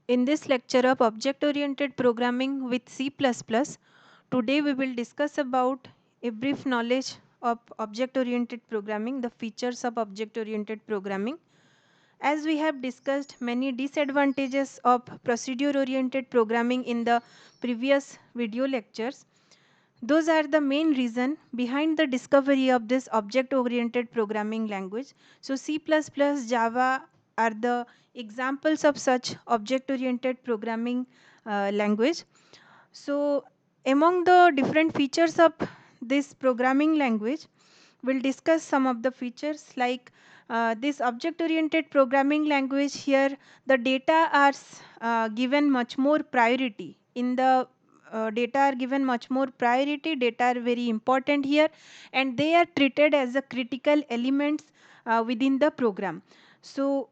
In this lecture of object-oriented programming with C++, today we will discuss about a brief knowledge of object-oriented programming, the features of object-oriented programming. As we have discussed many disadvantages of procedure-oriented programming in the previous video lectures, those are the main reason behind the discovery of this object-oriented programming language. So C++, Java are the examples of such object-oriented programming language. So among the different features of this programming language, we'll discuss some of the features like this object-oriented programming language here, the data are given much more priority. In the data are given much more priority, data are very important here, and they are treated as a critical elements within the program. So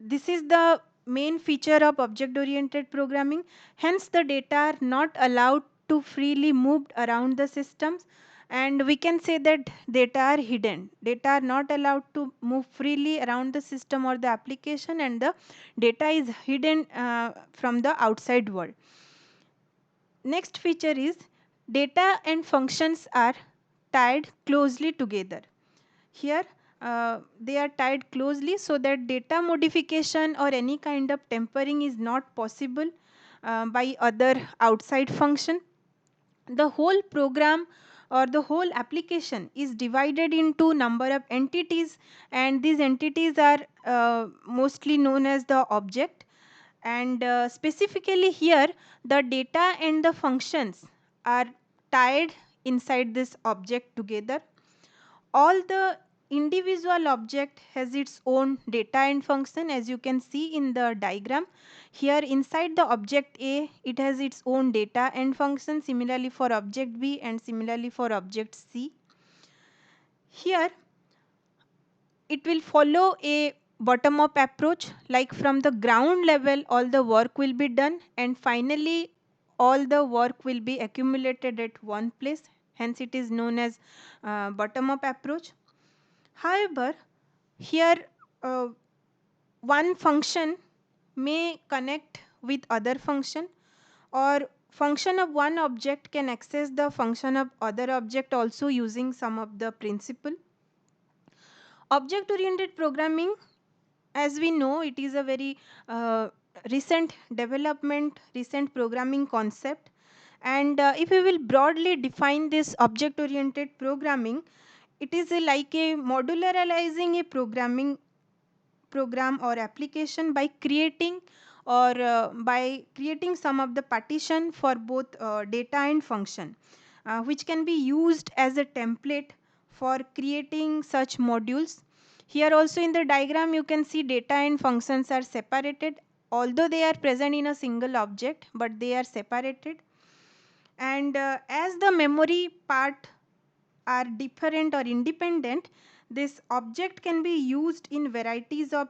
this is the main feature of object-oriented programming. Hence, the data are not allowed to freely move around the systems, and we can say that data are hidden. Data are not allowed to move freely around the system or the application, and the data is hidden from the outside world. Next feature is data and functions are tied closely together. Here they are tied closely so that data modification or any kind of tempering is not possible by other outside function. The whole program or the whole application is divided into number of entities, and these entities are mostly known as the object. And specifically here, the data and the functions are tied inside this object together. All the individual object has its own data and function, as you can see in the diagram. Here inside the object A, it has its own data and function, similarly for object B and similarly for object C. Here it will follow a bottom up approach, like from the ground level all the work will be done, and finally all the work will be accumulated at one place, hence it is known as bottom up approach. However, here one function may connect with other function, or function of one object can access the function of other object also using some of the principle. Object oriented programming, as we know, it is a very recent development, recent programming concept. And if we will broadly define this object oriented programming, it is like a modularizing a program or application by creating some of the partition for both data and function, which can be used as a template for creating such modules. Here also in the diagram you can see data and functions are separated, although they are present in a single object, but they are separated. And as the memory part are different or independent, this object can be used in varieties of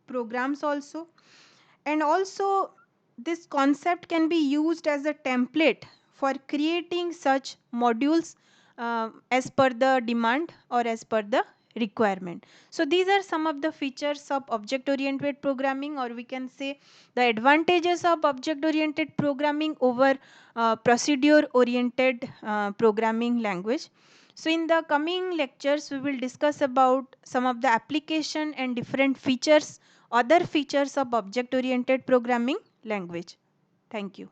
programs also. And also this concept can be used as a template for creating such modules as per the demand or as per the requirement. So these are some of the features of object oriented programming, or we can say the advantages of object oriented programming over procedure oriented programming language. So in the coming lectures, we will discuss about some of the application and different features, other features of object-oriented programming language. Thank you.